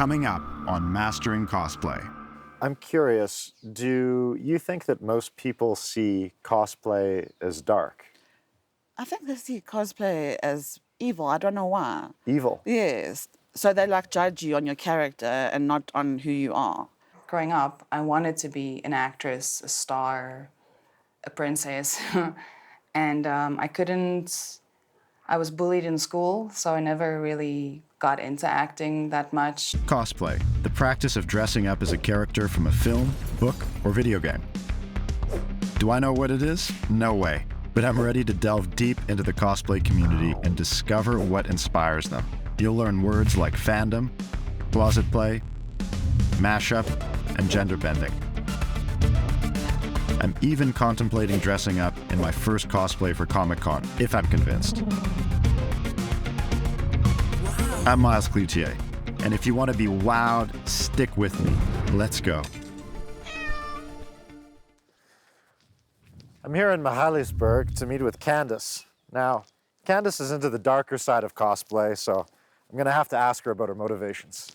Coming up on Mastering Cosplay. I'm curious, do you think that most people see cosplay as dark? I think they see cosplay as evil. I don't know why. Evil? Yes. So they like judge you on your character and not on who you are. Growing up, I wanted to be an actress, a star, a princess. And I couldn't. I was bullied in school, so I never really got into acting that much. Cosplay, the practice of dressing up as a character from a film, book, or video game. Do I know what it is? No way. But I'm ready to delve deep into the cosplay community and discover what inspires them. You'll learn words like fandom, closet play, mashup, and gender bending. I'm even contemplating dressing up in my first cosplay for Comic-Con, if I'm convinced. I'm Miles Cloutier, and if you want to be wowed, stick with me. Let's go. I'm here in Mahalisburg to meet with Candace. Now, Candace is into the darker side of cosplay, so I'm going to have to ask her about her motivations.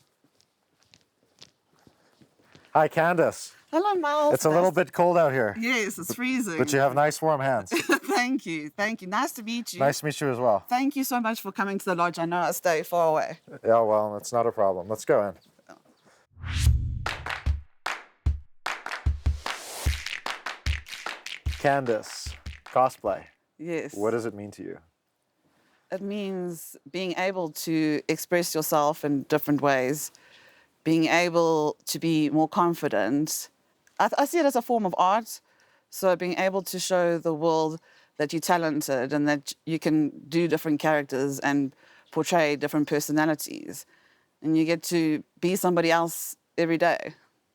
Hi, Candace. Hello, Miles. It's a little bit cold out here. Yes, it's freezing. But you have nice warm hands. Thank you. Thank you. Nice to meet you. Nice to meet you as well. Thank you so much for coming to the lodge. I know I stay far away. Yeah, well, it's not a problem. Let's go in. Candace, cosplay. Yes. What does it mean to you? It means being able to express yourself in different ways, being able to be more confident. I see it as a form of art. So being able to show the world that you're talented and that you can do different characters and portray different personalities. And you get to be somebody else every day.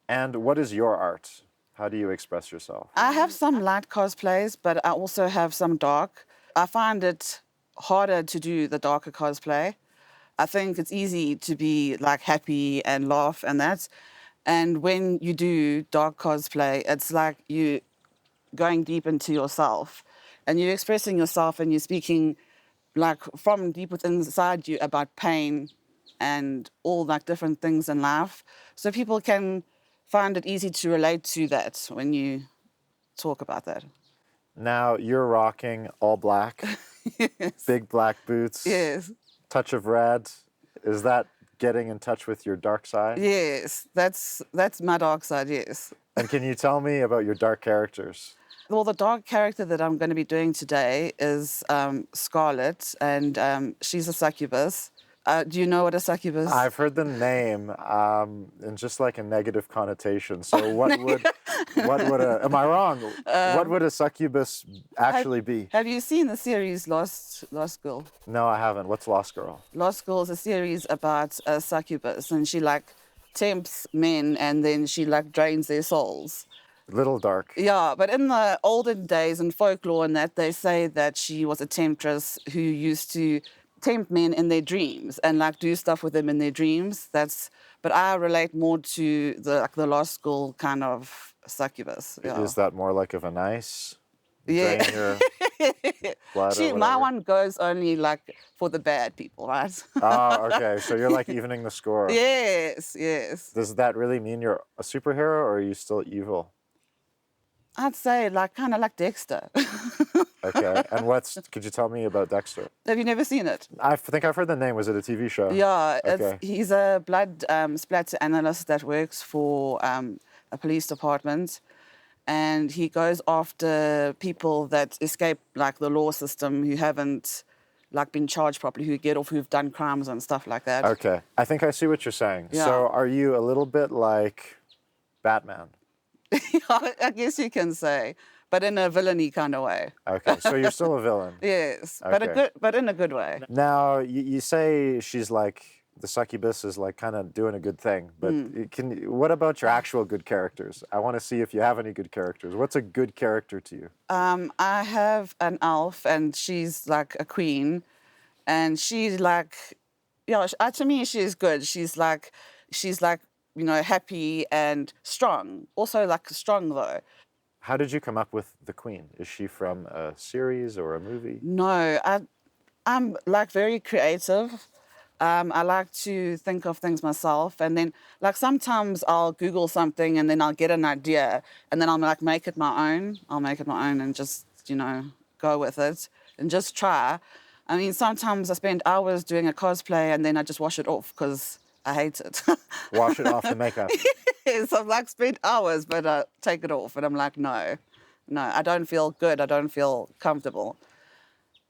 And what is your art? How do you express yourself? I have some light cosplays, but I also have some dark. I find it harder to do the darker cosplay. I think it's easy to be like happy and laugh and that. And when you do dark cosplay, it's like you going deep into yourself and you're expressing yourself and you're speaking like from deep within inside you about pain and all like different things in life. So people can find it easy to relate to that when you talk about that. Now you're rocking all black, Yes. big black boots, Yes. touch of red. Is that getting in touch with your dark side? Yes, that's my dark side, yes. And can you tell me about your dark characters? Well, the dark character that I'm going to be doing today is Scarlet, and she's a succubus. Do you know what a succubus? I've heard the name in just like a negative connotation. So what would am I wrong? What would a succubus actually be? Have you seen the series Lost Girl? No, I haven't. What's Lost Girl? Lost Girl is a series about a succubus, and she like tempts men, and then she like drains their souls. Little dark. Yeah, but in the olden days in folklore and that, they say that she was a temptress who used to tempt men in their dreams and like do stuff with them in their dreams. But I relate more to the Lost Girl kind of succubus. Yeah. Is that more like of a nice? Yeah. Drain your blood or My whatever? one goes only like for the bad people, right? Oh, okay. So you're like evening the score. Yes, yes. Does that really mean you're a superhero or are you still evil? I'd say like kind of like Dexter. Okay. And could you tell me about Dexter? Have you never seen it? I think I've heard the name. Was it a TV show? Yeah, Okay. he's a blood splatter analyst that works for a police department, and he goes after people that escape like the law system who haven't like been charged properly, who get off, who've done crimes and stuff like that. Okay. I think I see what you're saying. Yeah. So are you a little bit like Batman? I guess you can say, but in a villainy kind of way. Okay. So you're still a villain. Yes, Okay. but in a good way. Now, you say she's like, the succubus is like kind of doing a good thing, but what about your actual good characters? I want to see if you have any good characters. What's a good character to you? I have an elf, and she's like a queen, and she's like, to me, she's good. She's like, happy and strong. Also like strong though. How did you come up with the queen? Is she from a series or a movie? No, I'm like very creative. I like to think of things myself, and then like sometimes I'll Google something and then I'll get an idea, and then I'll like make it my own. I'll make it my own and just go with it and just try. I mean, sometimes I spend hours doing a cosplay and then I just wash it off because I hate it. Wash it off the makeup. Yes, I've like spent hours, but I take it off and I'm like, no, I don't feel good. I don't feel comfortable.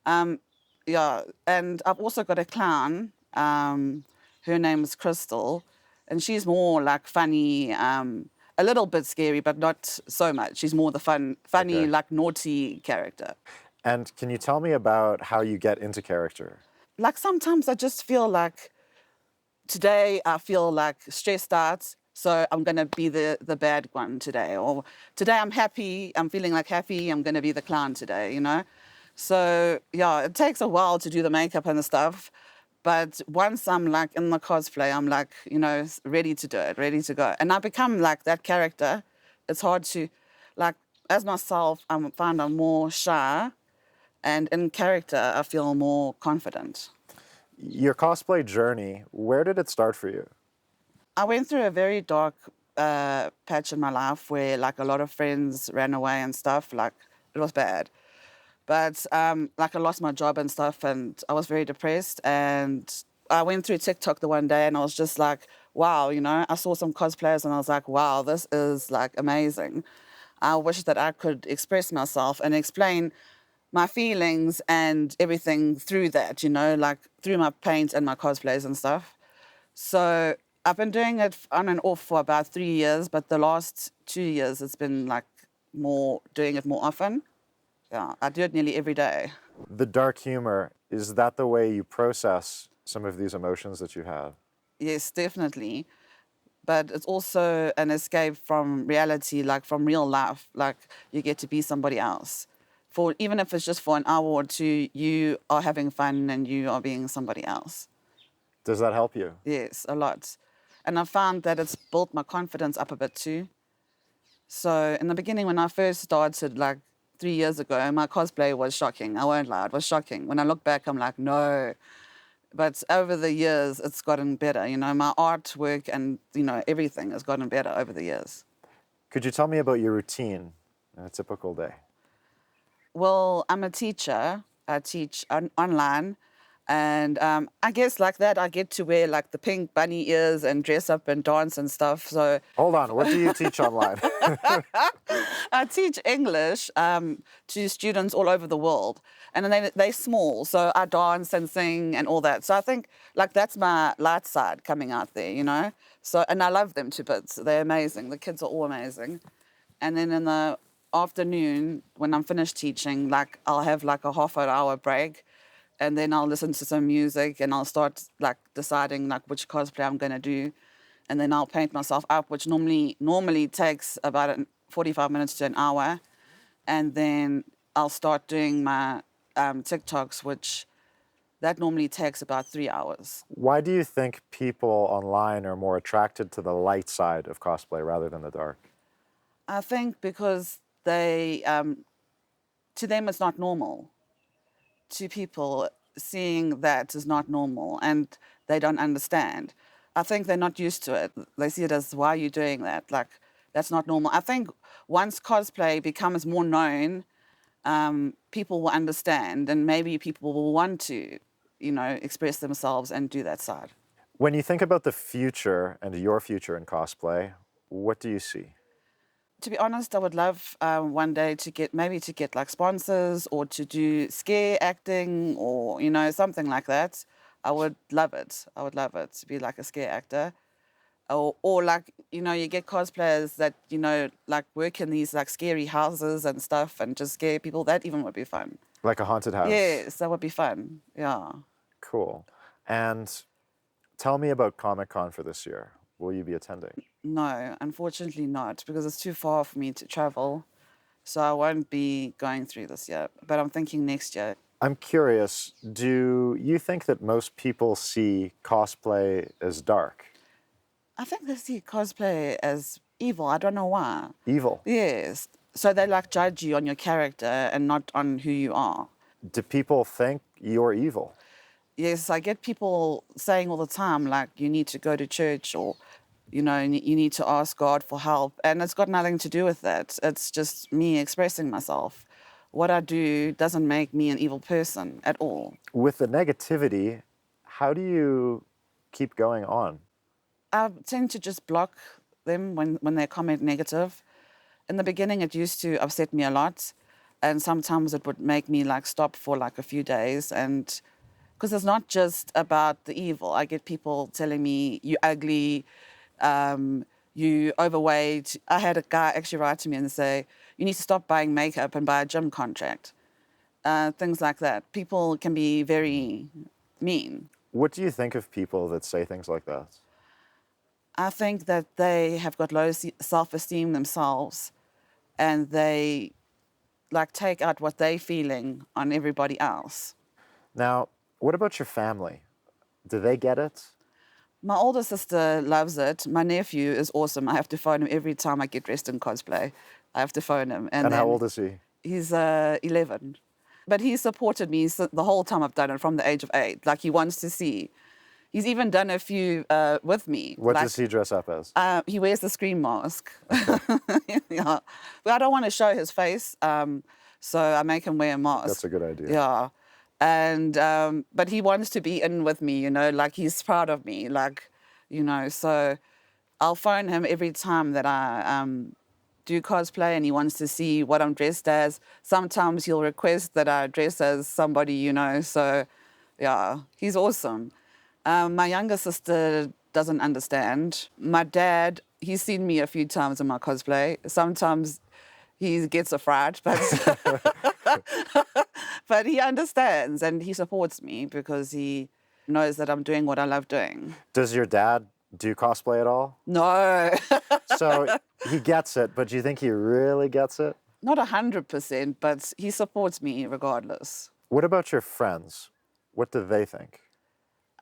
Yeah, and I've also got a clown. Her name's Crystal, and she's more like funny, a little bit scary, but not so much. She's more the funny, Okay. like naughty character. And can you tell me about how you get into character? Like sometimes I just feel like today I feel like stressed out, so I'm gonna be the bad one today. Or today I'm happy, I'm feeling like happy, I'm gonna be the clown today, So yeah, it takes a while to do the makeup and the stuff. But once I'm like in the cosplay, I'm like, ready to do it, ready to go. And I become like that character. It's hard to, like, as myself, I find I'm more shy. And in character, I feel more confident. Your cosplay journey, where did it start for you? I went through a very dark patch in my life where like a lot of friends ran away and stuff. Like it was bad. But like I lost my job and stuff and I was very depressed. And I went through TikTok the one day and I was just like, wow, I saw some cosplayers and I was like, wow, this is like amazing. I wish that I could express myself and explain my feelings and everything through that, like through my paint and my cosplays and stuff. So I've been doing it on and off for about 3 years, but the last 2 years it's been like doing it more often. Yeah, I do it nearly every day. The dark humor, is that the way you process some of these emotions that you have? Yes, definitely. But it's also an escape from reality, like from real life. Like you get to be somebody else. Even if it's just for an hour or two, you are having fun and you are being somebody else. Does that help you? Yes, a lot. And I found that it's built my confidence up a bit too. So in the beginning, when I first started, like 3 years ago, my cosplay was shocking. I won't lie, it was shocking. When I look back, I'm like, no. But over the years, it's gotten better. My artwork and, everything has gotten better over the years. Could you tell me about your routine in a typical day? Well, I'm a teacher. I teach online. And I guess like that, I get to wear like the pink bunny ears and dress up and dance and stuff. So Hold on, what do you teach online? I teach English to students all over the world. And then they're small, so I dance and sing and all that. So I think like that's my light side coming out there. So, and I love them to bits. They're amazing. The kids are all amazing. And then in the afternoon, when I'm finished teaching, like I'll have like a half an hour break. And then I'll listen to some music and I'll start like deciding like which cosplay I'm going to do. And then I'll paint myself up, which normally takes about 45 minutes to an hour. And then I'll start doing my TikToks, which that normally takes about 3 hours. Why do you think people online are more attracted to the light side of cosplay rather than the dark? I think because to them it's not normal. To people, seeing that is not normal and they don't understand. I think they're not used to it. They see it as, why are you doing that? Like, that's not normal. I think once cosplay becomes more known, people will understand and maybe people will want to, express themselves and do that side. When you think about the future and your future in cosplay, what do you see? To be honest, I would love one day to get like sponsors or to do scare acting or, something like that. I would love it. I would love it to be like a scare actor. Or like, you get cosplayers that, like work in these like scary houses and stuff and just scare people. That even would be fun. Like a haunted house? Yes, that would be fun. Yeah. Cool. And tell me about Comic-Con for this year. Will you be attending? No, unfortunately not, because it's too far for me to travel. So I won't be going through this year, but I'm thinking next year. I'm curious, do you think that most people see cosplay as dark? I think they see cosplay as evil. I don't know why. Evil? Yes. So they like judge you on your character and not on who you are. Do people think you're evil? Yes, I get people saying all the time, like, you need to go to church or, you know, you need to ask God for help. And it's got nothing to do with that. It's just me expressing myself. What I do doesn't make me an evil person at all. With the negativity, how do you keep going on? I tend to just block them when they comment negative. In the beginning, it used to upset me a lot. And sometimes it would make me like stop for like a few days. And because it's not just about the evil. I get people telling me, you ugly, you overweight. I had a guy actually write to me and say, you need to stop buying makeup and buy a gym contract. Things like that. People can be very mean. What do you think of people that say things like that? I think that they have got low self-esteem themselves and they like take out what they're feeling on everybody else. Now, what about your family? Do they get it? My older sister loves it. My nephew is awesome. I have to phone him every time I get dressed in cosplay. I have to phone him. And how old is he? He's 11. But he supported me the whole time I've done it, from the age of 8. Like, he wants to see. He's even done a few with me. What like, does he dress up as? He wears the Scream mask. Yeah. But I don't want to show his face, so I make him wear a mask. That's a good idea. Yeah. And, but he wants to be in with me, you know, like, he's proud of me, like, you know, so I'll phone him every time that I do cosplay and he wants to see what I'm dressed as. Sometimes he'll request that I dress as somebody, you know, so yeah, he's awesome. My younger sister doesn't understand. My dad, he's seen me a few times in my cosplay. Sometimes he gets a fright, but but he understands and he supports me because he knows that I'm doing what I love doing. Does your dad do cosplay at all? No. So he gets it, but do you think he really gets it? Not 100%, but he supports me regardless. What about your friends? What do they think?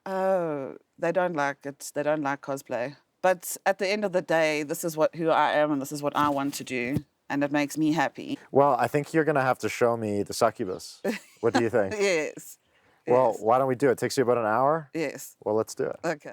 Oh, they don't like it. They don't like cosplay. But at the end of the day, this is who I am and this is what I want to do. And it makes me happy. Well, I think you're going to have to show me the succubus. What do you think? Yes. Well, Yes. why don't we do it? It takes you about an hour? Yes. Well, let's do it. Okay.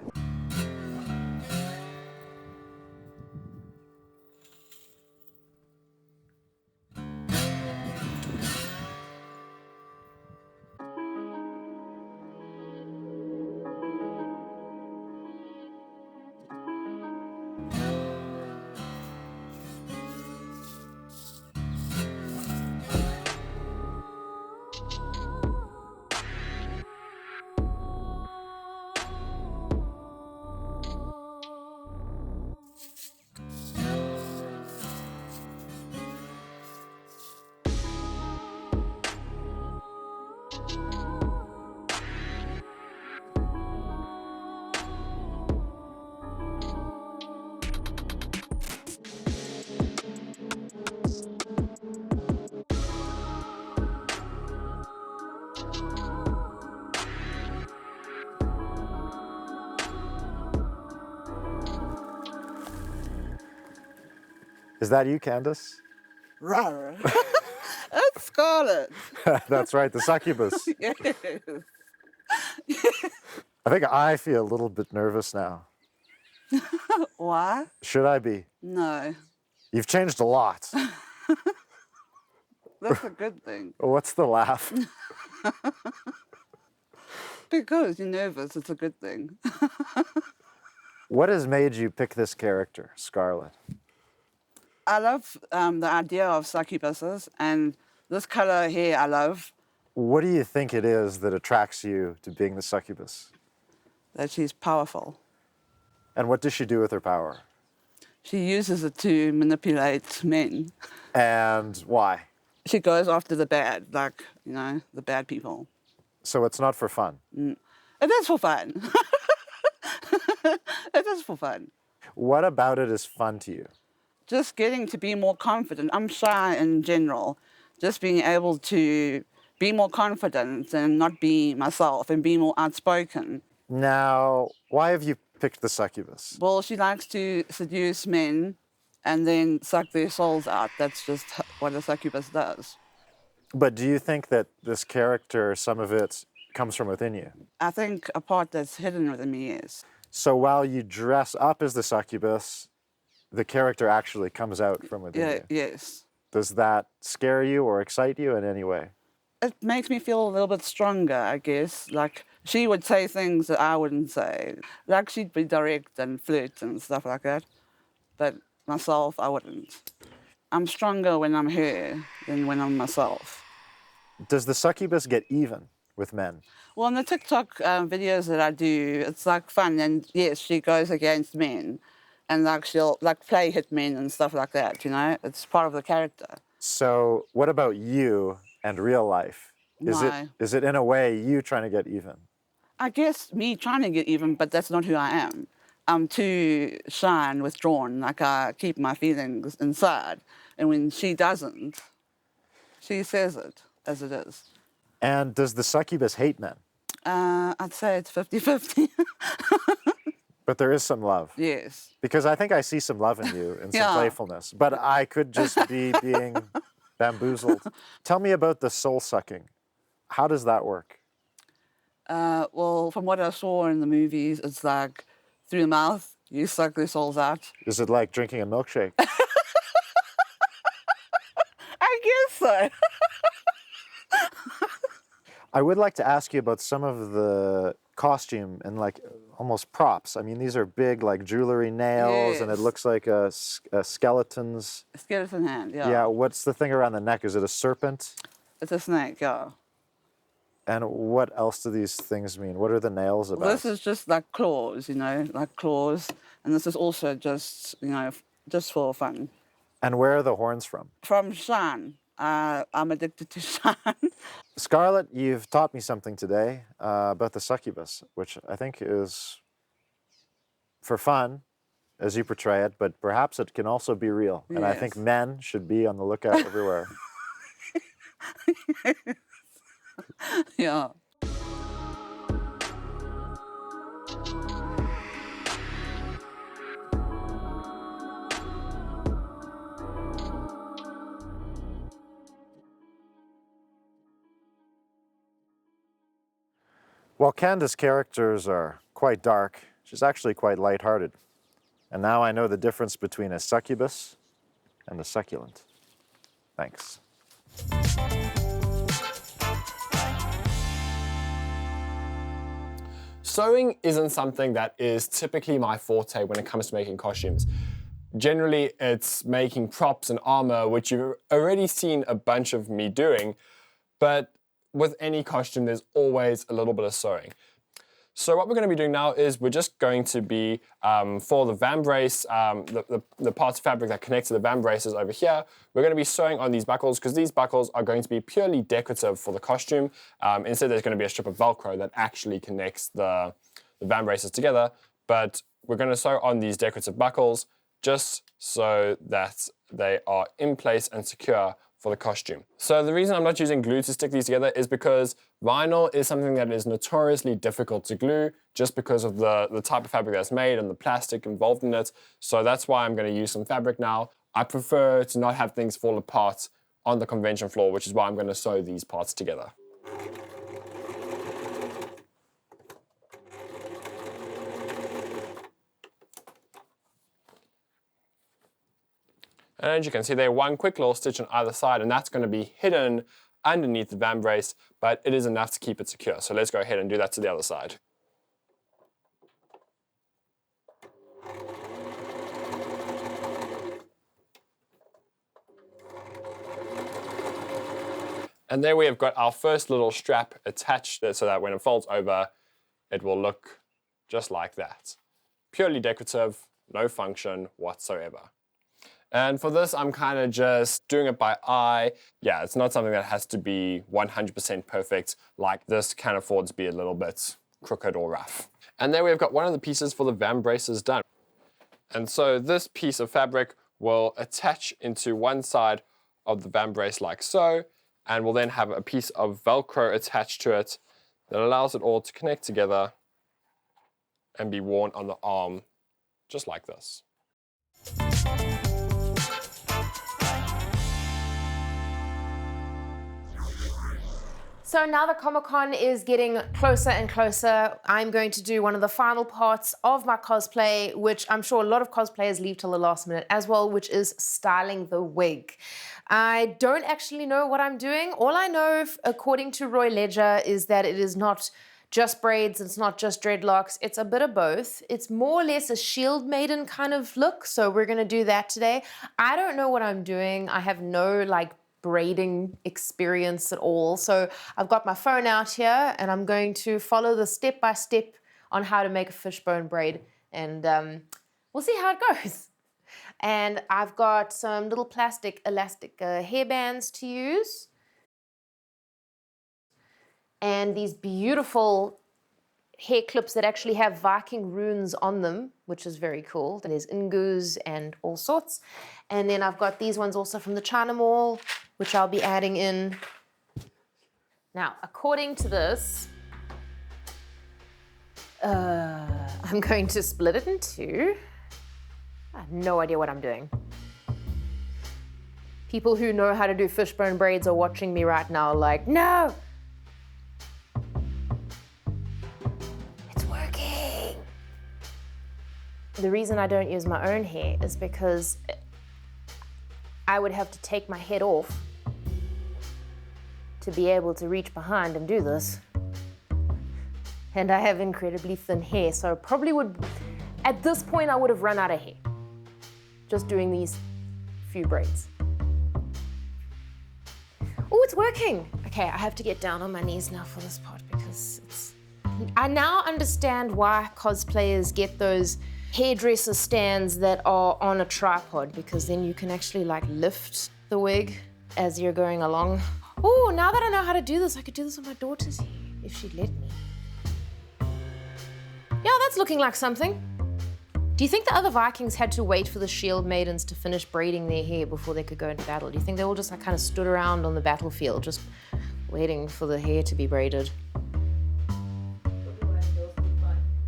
Is that you, Candace? Rawr. It's Scarlet. That's right, the succubus. Yes. I think I feel a little bit nervous now. Why? Should I be? No. You've changed a lot. That's a good thing. What's the laugh? Because you're nervous, it's a good thing. What has made you pick this character, Scarlet? I love the idea of succubuses, and this color here I love. What do you think it is that attracts you to being the succubus? That she's powerful. And what does she do with her power? She uses it to manipulate men. And why? She goes after the bad, like, you know, the bad people. So it's not for fun. It is for fun. It is for fun. What about it is fun to you? Just getting to be more confident. I'm shy in general. Just being able to be more confident and not be myself and be more outspoken. Now, why have you picked the succubus? Well, she likes to seduce men and then suck their souls out. That's just what a succubus does. But do you think that this character, some of it comes from within you. I think a part that's hidden within me is. So while you dress up as the succubus, the character actually comes out from within Yeah, you. yes. Does that scare you or excite you in any way? It makes me feel a little bit stronger, I guess. Like, she would say things that I wouldn't say. Like, she'd be direct and flirt and stuff like that. But myself, I wouldn't. I'm stronger when I'm her than when I'm myself. Does the succubus get even with men? Well, in the TikTok videos that I do, it's like fun. And yes, she goes against men. And like she'll like play hitmen and stuff like that, you know? It's part of the character. So what about you and real life? No. Is it in a way you trying to get even? I guess me trying to get even, but that's not who I am. I'm too shy and withdrawn. Like, I keep my feelings inside. And when she doesn't, she says it as it is. And does the succubus hate men? I'd say it's 50-50. But there is some love. Yes. Because I think I see some love in you and some Yeah. playfulness. But I could just be being bamboozled. Tell me about the soul sucking. How does that work? Well, from what I saw in the movies, it's like through the mouth, you suck their souls out. Is it like drinking a milkshake? I guess so. I would like to ask you about some of the costume and like almost props. I mean, these are big like jewelry nails and it Yes. looks like a skeleton's. Skeleton hand, yeah. Yeah, what's the thing around the neck? Is it a serpent? It's a snake, yeah. And what else do these things mean? What are the nails about? This is just like claws, you know, like claws. And this is also just, you know, just for fun. And where are the horns from? From Shan. I'm addicted to Shan. Scarlett, you've taught me something today about the succubus, which I think is for fun, as you portray it, but perhaps it can also be real. And I think Yes. men should be on the lookout everywhere. Yeah. While Candace's characters are quite dark, she's actually quite lighthearted. And now I know the difference between a succubus and a succulent. Thanks. Sewing isn't something that is typically my forte when it comes to making costumes. Generally, it's making props and armor, which you've already seen a bunch of me doing, but with any costume, there's always a little bit of sewing. So what we're going to be doing now is we're just going to be, for the vambrace, the parts of fabric that connect to the vambraces over here, we're going to be sewing on these buckles because these buckles are going to be purely decorative for the costume. Instead, there's going to be a strip of Velcro that actually connects the vambraces together. But we're going to sew on these decorative buckles just so that they are in place and secure for the costume. So the reason I'm not using glue to stick these together is because vinyl is something that is notoriously difficult to glue just because of the type of fabric that's made and the plastic involved in it. So that's why I'm going to use some fabric now. I prefer to not have things fall apart on the convention floor, which is why I'm going to sew these parts together. And as you can see there, one quick little stitch on either side, and that's going to be hidden underneath the vambrace, but it is enough to keep it secure. So let's go ahead and do that to the other side. And there we have got our first little strap attached so that when it folds over, it will look just like that. Purely decorative, no function whatsoever. And for this, I'm kind of just doing it by eye. Yeah, it's not something that has to be 100% perfect. Like this can afford to be a little bit crooked or rough. And there we've got one of the pieces for the vambraces done. And so this piece of fabric will attach into one side of the vambrace like so, and we'll then have a piece of Velcro attached to it that allows it all to connect together and be worn on the arm just like this. So now that Comic-Con is getting closer and closer, I'm going to do one of the final parts of my cosplay, which I'm sure a lot of cosplayers leave till the last minute as well, which is styling the wig. I don't actually know what I'm doing. All I know, according to Roy Ledger, is that it is not just braids, it's not just dreadlocks, it's a bit of both. It's more or less a shield maiden kind of look, so we're gonna do that today. I don't know what I'm doing. I have no braiding experience at all. So I've got my phone out here and I'm going to follow the step-by-step on how to make a fishbone braid, and we'll see how it goes. And I've got some little plastic elastic hairbands to use, and these beautiful hair clips that actually have Viking runes on them, which is very cool. There's ingus and all sorts. And then I've got these ones also from the China Mall, which I'll be adding in. Now, according to this, I'm going to split it in two. I have no idea what I'm doing. People who know how to do fishbone braids are watching me right now like, no! It's working! The reason I don't use my own hair is because I would have to take my head off to be able to reach behind and do this. And I have incredibly thin hair, so probably would, at this point, I would have run out of hair. Just doing these few braids. Oh, it's working. Okay, I have to get down on my knees now for this part because I now understand why cosplayers get those hairdresser stands that are on a tripod, because then you can actually lift the wig as you're going along. Oh, now that I know how to do this, I could do this with my daughter's hair if she'd let me. Yeah, that's looking like something. Do you think the other Vikings had to wait for the shield maidens to finish braiding their hair before they could go into battle? Do you think they all just kind of stood around on the battlefield just waiting for the hair to be braided?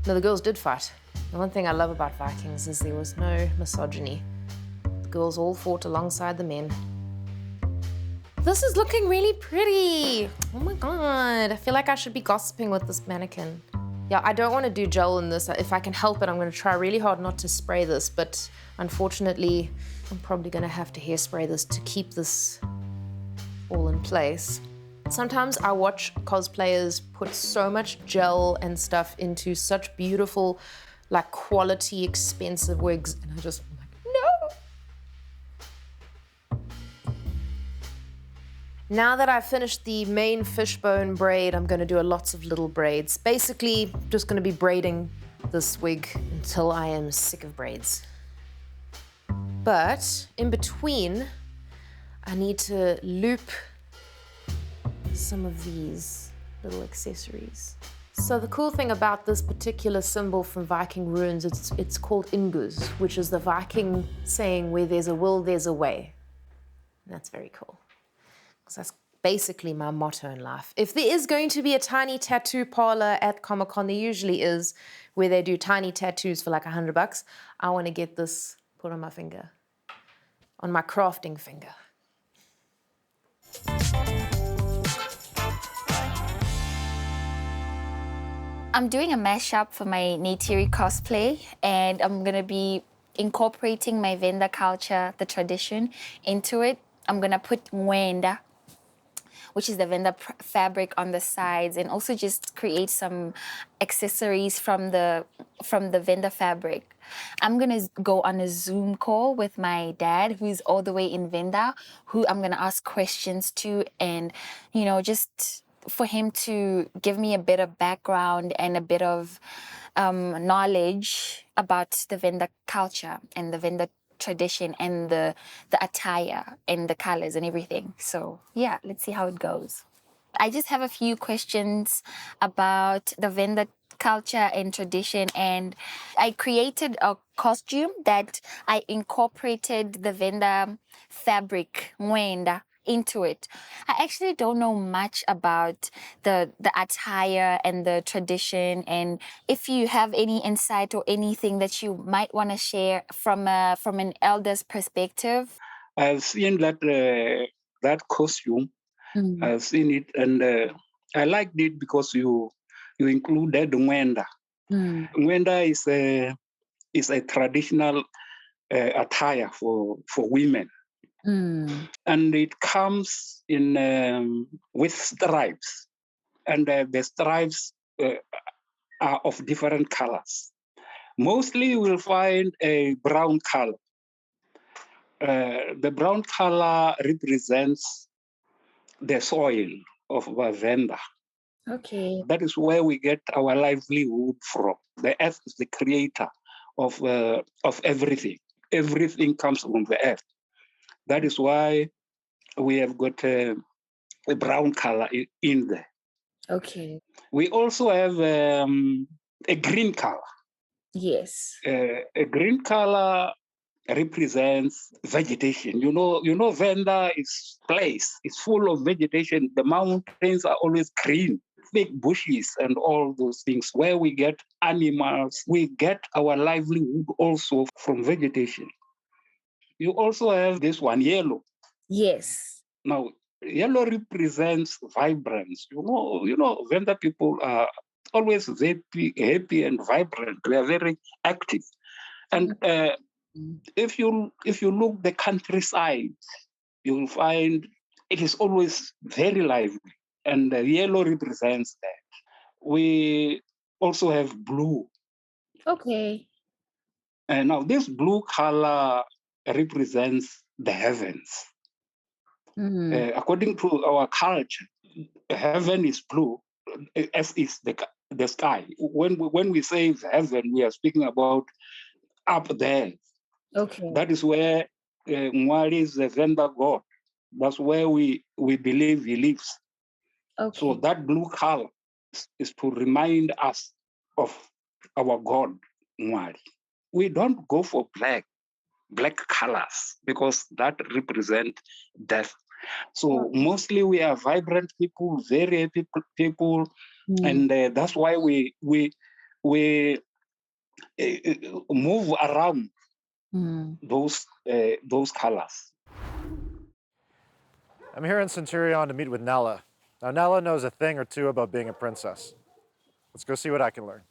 No, the girls did fight. The one thing I love about Vikings is there was no misogyny. The girls all fought alongside the men. This is looking really pretty. Oh my God. I feel like I should be gossiping with this mannequin. Yeah, I don't want to do gel in this. If I can help it, I'm going to try really hard not to spray this, but unfortunately, I'm probably going to have to hairspray this to keep this all in place. Sometimes I watch cosplayers put so much gel and stuff into such beautiful, quality, expensive wigs, and I'm like, no! Now that I've finished the main fishbone braid, I'm going to do lots of little braids. Basically, just going to be braiding this wig until I am sick of braids. But in between, I need to loop some of these little accessories. So the cool thing about this particular symbol from Viking runes, it's called ingus, which is the Viking saying, where there's a will, there's a way. And that's very cool. Because that's basically my motto in life. If there is going to be a tiny tattoo parlor at Comic-Con, there usually is, where they do tiny tattoos for $100, I want to get this put on my finger, on my crafting finger. I'm doing a mashup for my Neytiri cosplay, and I'm gonna be incorporating my Venda culture, the tradition, into it. I'm gonna put mwenda, which is the Venda fabric, on the sides, and also just create some accessories from the Venda fabric. I'm gonna go on a Zoom call with my dad, who's all the way in Venda, who I'm gonna ask questions to, and just for him to give me a bit of background and a bit of knowledge about the Venda culture and the Venda tradition and the attire and the colors and everything. So yeah, let's see how it goes. I just have a few questions about the Venda culture and tradition, and I created a costume that I incorporated the Venda fabric, mwenda, into it. I actually don't know much about the attire and the tradition, and if you have any insight or anything that you might want to share from an elder's perspective. I've seen that costume. Mm. I've seen it, and I liked it because you included Mwenda. Mwenda is a traditional attire for women, and it comes in with stripes, and the stripes are of different colors. Mostly, you will find a brown color. The brown color represents the soil of Venda. Okay. That is where we get our livelihood from. The earth is the creator of everything. Everything comes from the earth. That is why we have got a brown color in there. Okay. We also have a green color. Yes. A green color represents vegetation. You know, Venda is place. It's full of vegetation. The mountains are always green, thick bushes and all those things. Where we get animals, we get our livelihood also from vegetation. You also have this one, yellow. Yes. Now, yellow represents vibrance. Venda people are always happy and vibrant. They are very active. And if you look the countryside, you'll find it is always very lively, and the yellow represents that. We also have blue. Okay. And now this blue color represents the heavens. According to our culture, heaven is blue, as is the sky. When we say heaven, we are speaking about up there. Okay. That is where Mwari is the Venda god. That's where we believe he lives. Okay. So that blue color is to remind us of our god, Mwari. We don't go for black colors, because that represent death. So mostly we are vibrant people, very happy people, and that's why we move around those colors. I'm here in Centurion to meet with Nella. Now, Nella knows a thing or two about being a princess. Let's go see what I can learn.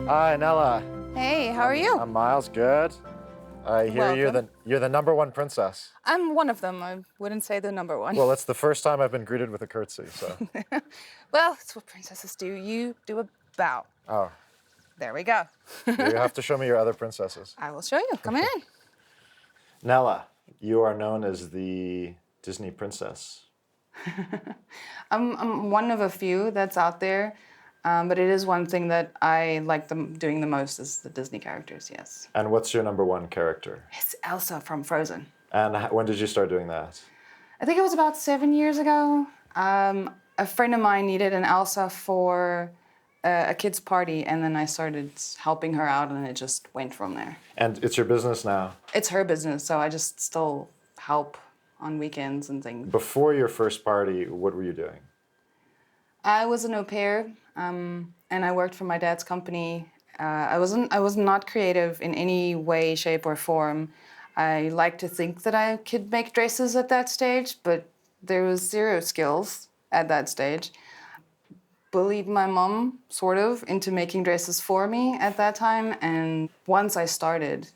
Hi, Nella. Hey, how are you? I'm Miles. Good. I hear you're the number one princess. I'm one of them. I wouldn't say the number one. Well, it's the first time I've been greeted with a curtsy, so. Well, it's what princesses do. You do a bow. Oh, There we go. you have to show me your other princesses. I will show you. Come in. Nella, you are known as the Disney princess. I'm one of a few that's out there, but it is one thing that I like doing the most is the Disney characters, yes. And what's your number one character? It's Elsa from Frozen. And when did you start doing that? I think it was about 7 years ago. A friend of mine needed an Elsa for a kid's party, and then I started helping her out, and it just went from there. And it's your business now. It's her business, so I just still help on weekends and things. Before your first party, what were you doing? I was an au pair, and I worked for my dad's company. I was not creative in any way, shape, or form. I like to think that I could make dresses at that stage, but there was zero skills at that stage. Bullied my mom, sort of, into making dresses for me at that time, and once I started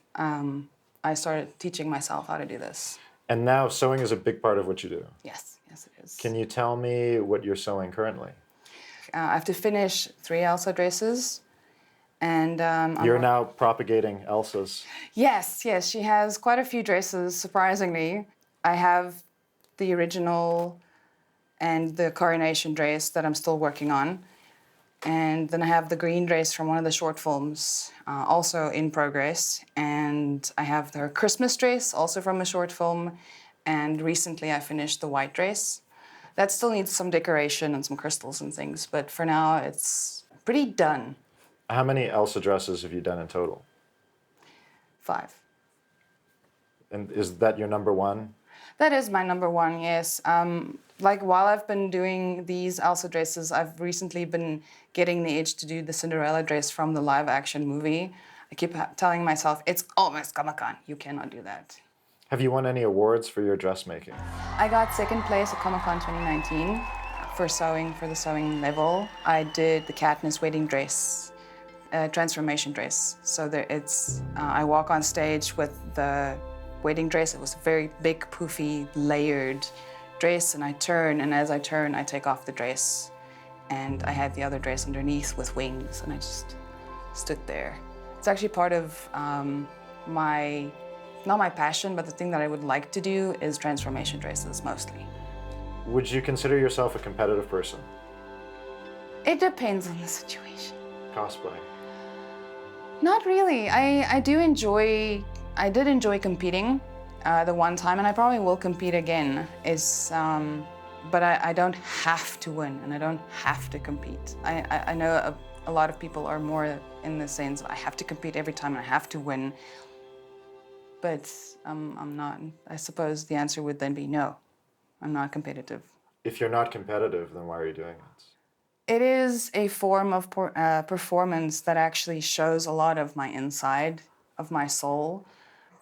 teaching myself how to do this. And now sewing is a big part of what you do. Yes, yes it is. Can you tell me what you're sewing currently? I have to finish 3 Elsa dresses, and You're now propagating Elsa's. Yes, she has quite a few dresses, surprisingly. I have the original and the coronation dress that I'm still working on. And then I have the green dress from one of the short films, also in progress. And I have her Christmas dress, also from a short film. And recently I finished the white dress. That still needs some decoration and some crystals and things, but for now it's pretty done. How many Elsa dresses have you done in total? 5. And is that your number one? That is my number one, yes. Like while I've been doing these Elsa dresses, I've recently been getting the itch to do the Cinderella dress from the live action movie. I keep telling myself, it's almost Comic-Con, you cannot do that. Have you won any awards for your dressmaking? I got 2nd place at Comic-Con 2019 for the sewing level. I did the Katniss wedding dress, transformation dress. So I walk on stage with the wedding dress. It was a very big, poofy, layered dress, and I turn, and as I turn, I take off the dress. And I had the other dress underneath with wings, and I just stood there. It's actually part of not my passion, but the thing that I would like to do is transformation dresses mostly. Would you consider yourself a competitive person? It depends on the situation. Cosplay. Not really. I did enjoy competing the one time, and I probably will compete again. But I don't have to win, and I don't have to compete. I know a lot of people are more in the sense of I have to compete every time and I have to win. But I'm not. I suppose the answer would then be no. I'm not competitive. If you're not competitive, then why are you doing it? It is a form of performance that actually shows a lot of my inside, of my soul.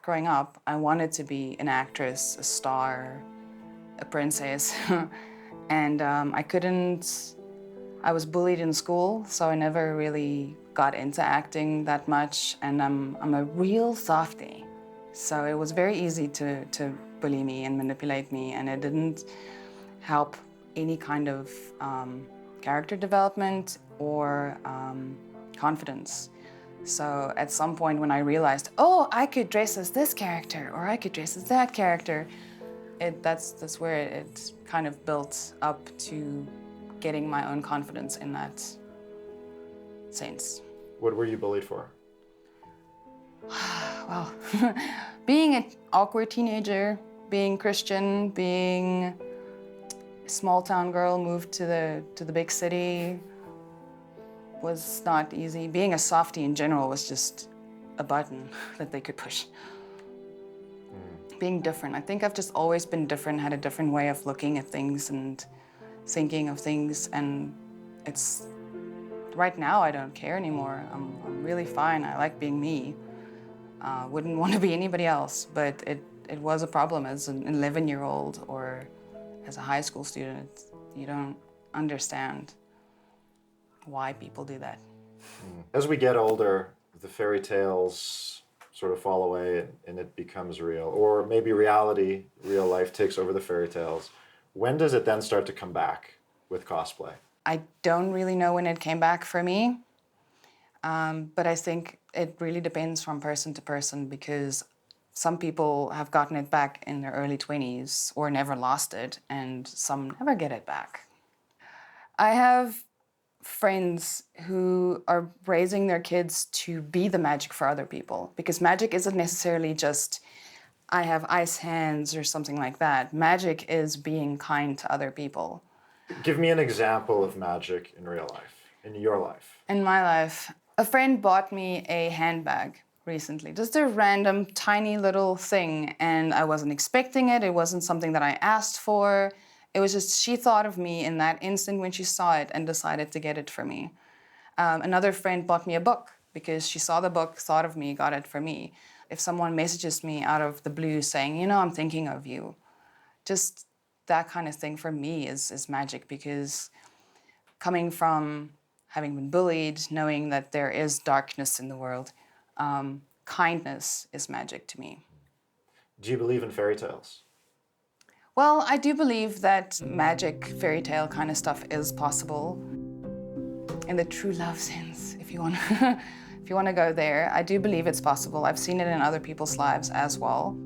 Growing up, I wanted to be an actress, a star, a princess, and I couldn't. I was bullied in school, so I never really got into acting that much, and I'm a real softie. So it was very easy to bully me and manipulate me, and it didn't help any kind of character development or confidence. So at some point when I realized, oh, I could dress as this character or I could dress as that character, that's where it kind of built up to getting my own confidence in that sense. What were you bullied for? Well, being an awkward teenager, being Christian, being a small town girl, moved to the big city was not easy. Being a softie in general was just a button that they could push. Being different. I think I've just always been different, had a different way of looking at things and thinking of things, and it's right now I don't care anymore. I'm really fine. I like being me. Wouldn't want to be anybody else, but it was a problem as an 11-year-old or as a high school student. You don't understand why people do that. As we get older, the fairy tales sort of fall away and it becomes real, or maybe reality, real life takes over the fairy tales. When does it then start to come back with cosplay? I don't really know when it came back for me, but I think it really depends from person to person, because some people have gotten it back in their early 20s or never lost it, and some never get it back. I have friends who are raising their kids to be the magic for other people, because magic isn't necessarily just I have ice hands or something like that. Magic is being kind to other people. Give me an example of magic in real life, in your life. In my life, a friend bought me a handbag recently, just a random tiny little thing, and I wasn't expecting it. It wasn't something that I asked for. It was just she thought of me in that instant when she saw it and decided to get it for me. Another friend bought me a book because she saw the book, thought of me, got it for me. If someone messages me out of the blue saying, you know, I'm thinking of you, just that kind of thing for me is magic, because coming from having been bullied, knowing that there is darkness in the world, kindness is magic to me. Do you believe in fairy tales? Well, I do believe that magic, fairy tale kind of stuff is possible. In the true love sense, if you want to go there, I do believe it's possible. I've seen it in other people's lives as well.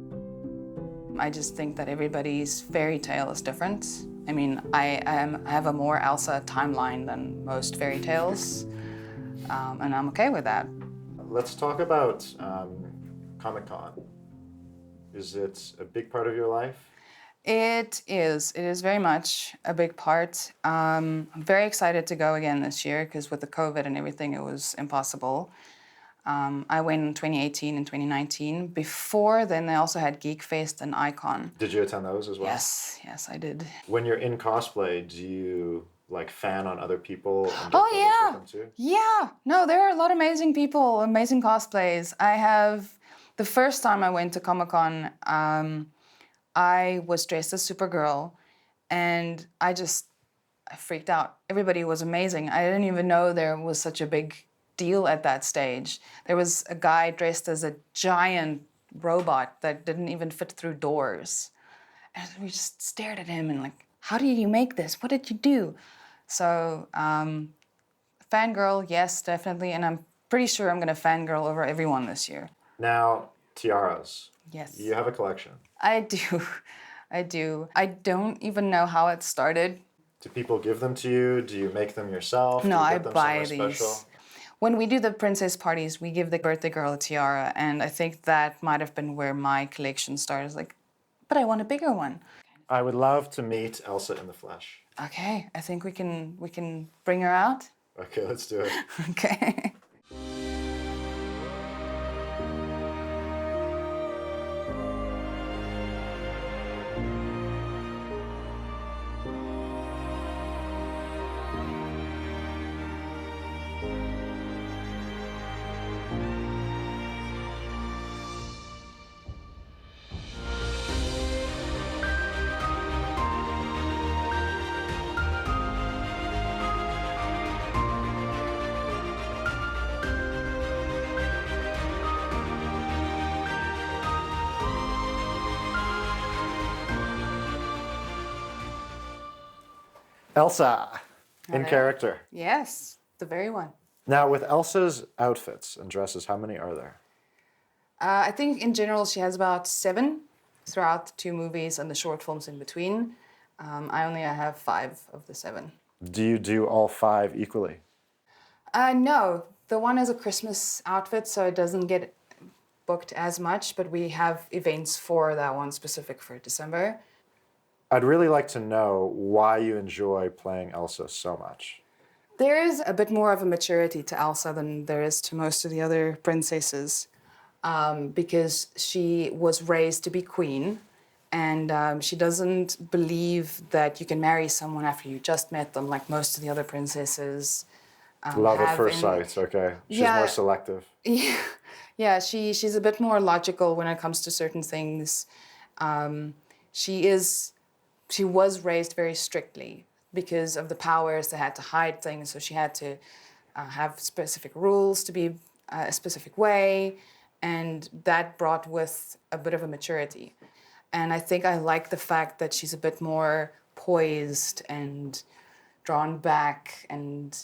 I just think that everybody's fairy tale is different. I mean, I have a more Elsa timeline than most fairy tales, and I'm okay with that. Let's talk about Comic-Con. Is it a big part of your life? It is. It is very much a big part. I'm very excited to go again this year because with the COVID and everything, it was impossible. I went in 2018 and 2019. Before then, they also had Geek Fest and Icon. Did you attend those as well? Yes, I did. When you're in cosplay, do you like fan on other people and get Oh photos yeah, with them too? yeah. No, there are a lot of amazing people, amazing cosplays. The first time I went to Comic-Con, I was dressed as Supergirl, and I freaked out. Everybody was amazing. I didn't even know there was such a big deal at that stage. There was a guy dressed as a giant robot that didn't even fit through doors. And we just stared at him and like, how did you make this? What did you do? So, fangirl, yes, definitely. And I'm pretty sure I'm going to fangirl over everyone this year. Now, tiaras. Yes. You have a collection. I do. I do. I don't even know how it started. Do people give them to you? Do you make them yourself? No, Do you I get them buy somewhere these. special? When we do the princess parties, we give the birthday girl a tiara, and I think that might have been where my collection started. It's like, but I want a bigger one. I would love to meet Elsa in the flesh. Okay, I think we can bring her out. Okay, let's do it. Okay. Elsa, in Hello. character. Yes, the very one. Now, with Elsa's outfits and dresses, how many are there? I think in general she has about 7 throughout the 2 movies and the short films in between. I only have 5 of the 7. Do you do all 5 equally? No, the one is a Christmas outfit, so it doesn't get booked as much, but we have events for that one specific for December. I'd really like to know why you enjoy playing Elsa so much. There is a bit more of a maturity to Elsa than there is to most of the other princesses, because she was raised to be queen, and she doesn't believe that you can marry someone after you just met them, like most of the other princesses. Love at first sight, okay. She's more selective. Yeah, she's a bit more logical when it comes to certain things. She was raised very strictly because of the powers. They had to hide things, so she had to have specific rules to be a specific way, and that brought with a bit of a maturity. And I think I like the fact that she's a bit more poised and drawn back, and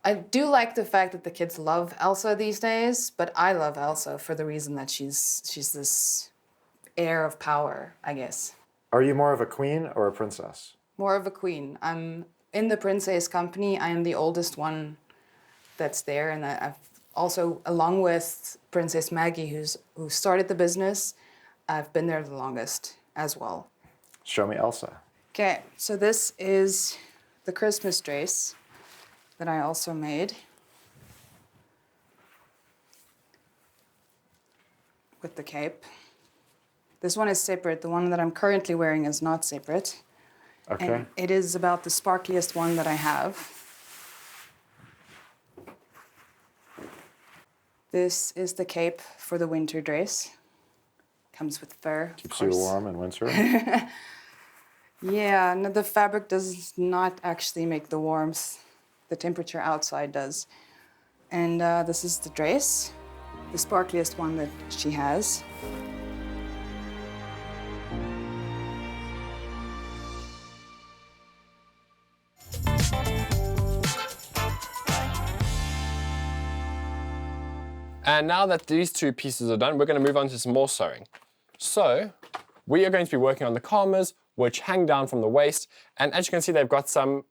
I do like the fact that the kids love Elsa these days, but I love Elsa for the reason that she's this air of power, I guess. Are you more of a queen or a princess? More of a queen. I'm in the princess company. I am the oldest one that's there, and I've also, along with Princess Maggie, who started the business, I've been there the longest as well. Show me Elsa. Okay, so this is the Christmas dress that I also made with the cape. This one is separate. The one that I'm currently wearing is not separate. Okay. And it is about the sparkliest one that I have. This is the cape for the winter dress. Comes with fur. Keeps you warm in winter. Yeah, no, the fabric does not actually make the warmth. The temperature outside does. And this is the dress, the sparkliest one that she has. And now that these 2 pieces are done, we're going to move on to some more sewing. So we are going to be working on the calmers, which hang down from the waist. And as you can see, they've got some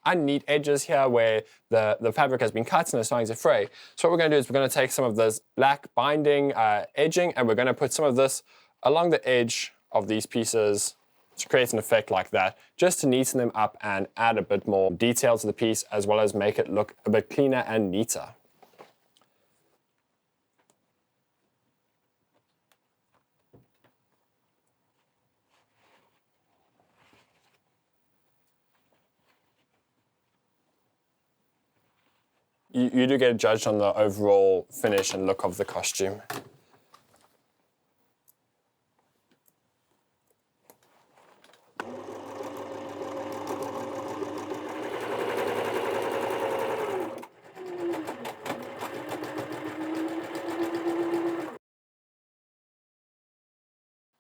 unneat edges here where the fabric has been cut and it's starting to fray. So what we're going to do is we're going to take some of this black binding edging, and we're going to put some of this along the edge of these pieces to create an effect like that, just to neaten them up and add a bit more detail to the piece, as well as make it look a bit cleaner and neater. You do get judged on the overall finish and look of the costume.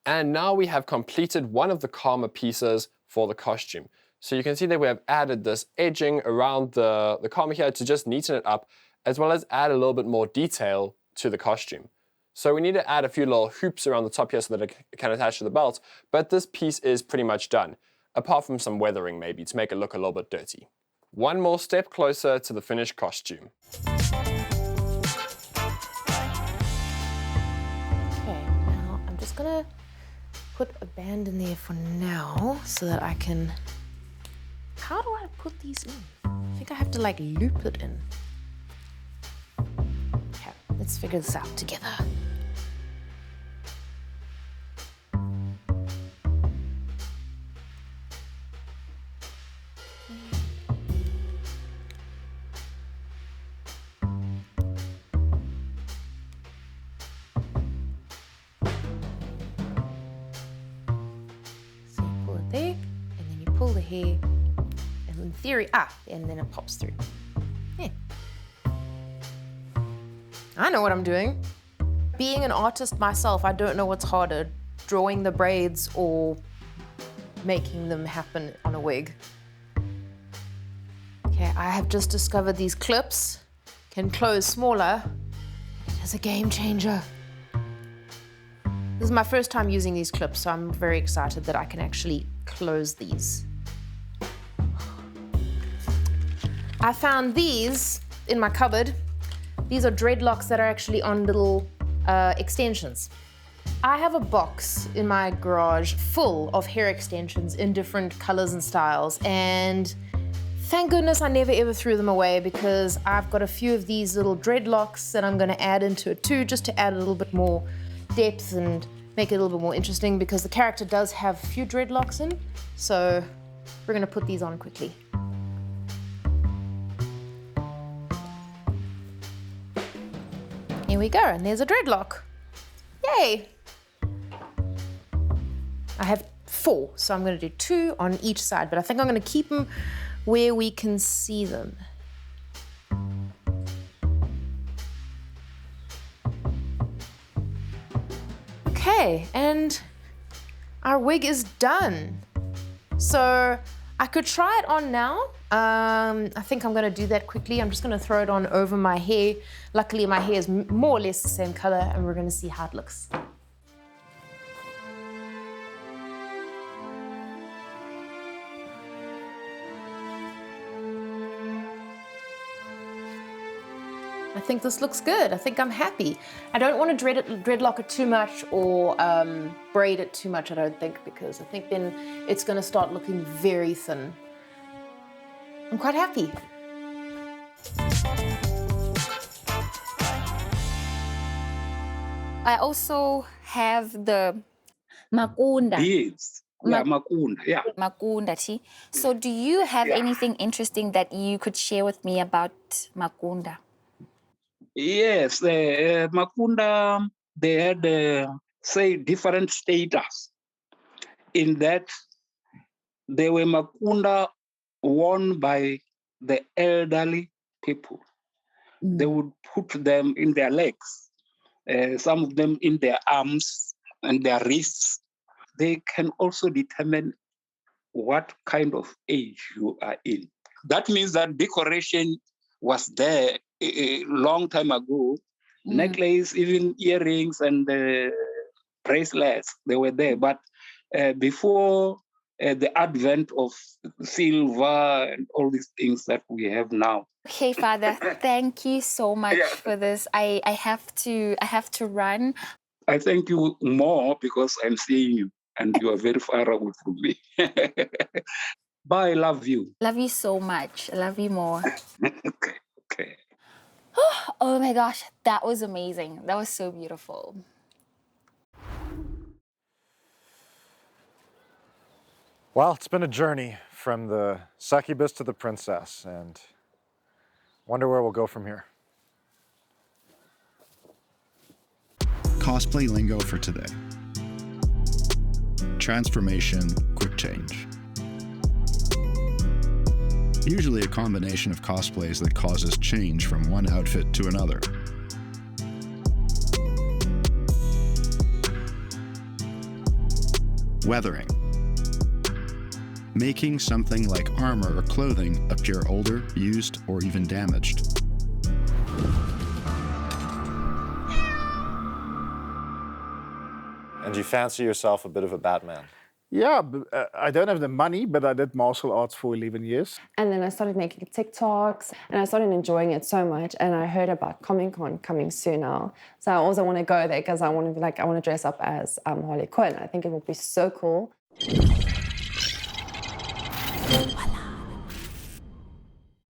And now we have completed one of the karma pieces for the costume. So you can see that we have added this edging around the karma here to just neaten it up, as well as add a little bit more detail to the costume. So we need to add a few little hoops around the top here so that it can attach to the belt, but this piece is pretty much done, apart from some weathering maybe to make it look a little bit dirty. One more step closer to the finished costume. Okay, now I'm just gonna put a band in there for now so that I can... How do I put these in? I think I have to like loop it in. Okay, let's figure this out together. So you pull it there, and then you pull the hair, and in theory, and then it pops through. Yeah. I know what I'm doing. Being an artist myself, I don't know what's harder, drawing the braids or making them happen on a wig. Okay, I have just discovered these clips can close smaller. It is a game changer. This is my first time using these clips, so I'm very excited that I can actually close these. I found these in my cupboard. These are dreadlocks that are actually on little extensions. I have a box in my garage full of hair extensions in different colors and styles, and thank goodness I never ever threw them away, because I've got a few of these little dreadlocks that I'm gonna add into it too, just to add a little bit more depth and make it a little bit more interesting, because the character does have a few dreadlocks in. So we're gonna put these on quickly. Here we go, and there's a dreadlock. Yay! I have 4, so I'm gonna do 2 on each side, but I think I'm gonna keep them where we can see them. Okay, and our wig is done. So I could try it on now. I think I'm gonna do that quickly. I'm just gonna throw it on over my hair. Luckily, my hair is more or less the same color, and we're gonna see how it looks. I think this looks good. I think I'm happy. I don't want to dreadlock it too much or braid it too much, I don't think, because I think then it's going to start looking very thin. I'm quite happy. I also have the Makunda. Beads. Yeah, makunda. Yeah. Makunda tea. So do you have anything interesting that you could share with me about Makunda? Yes, Makunda, they had, say, different status in that they were Makunda worn by the elderly people. They would put them in their legs, some of them in their arms and their wrists. They can also determine what kind of age you are in. That means that decoration was there a long time ago. Necklace, even earrings and bracelets, they were there. But before the advent of silver and all these things that we have now. Okay, Father, thank you so much for this. I have to run. I thank you more because I'm seeing you. and you are very far away from me. Bye, love you. Love you so much. I love you more. Okay, okay. Oh my gosh, that was amazing. That was so beautiful. Well, it's been a journey from the succubus to the princess, and wonder where we'll go from here. Cosplay lingo for today. Transformation, quick change. Usually a combination of cosplays that causes change from one outfit to another. Weathering. Making something like armor or clothing appear older, used, or even damaged. And you fancy yourself a bit of a Batman? Yeah, I don't have the money, but I did martial arts for 11 years. And then I started making TikToks and I started enjoying it so much. And I heard about Comic-Con coming soon now. So I also want to go there because I want to dress up as Harley Quinn. I think it would be so cool.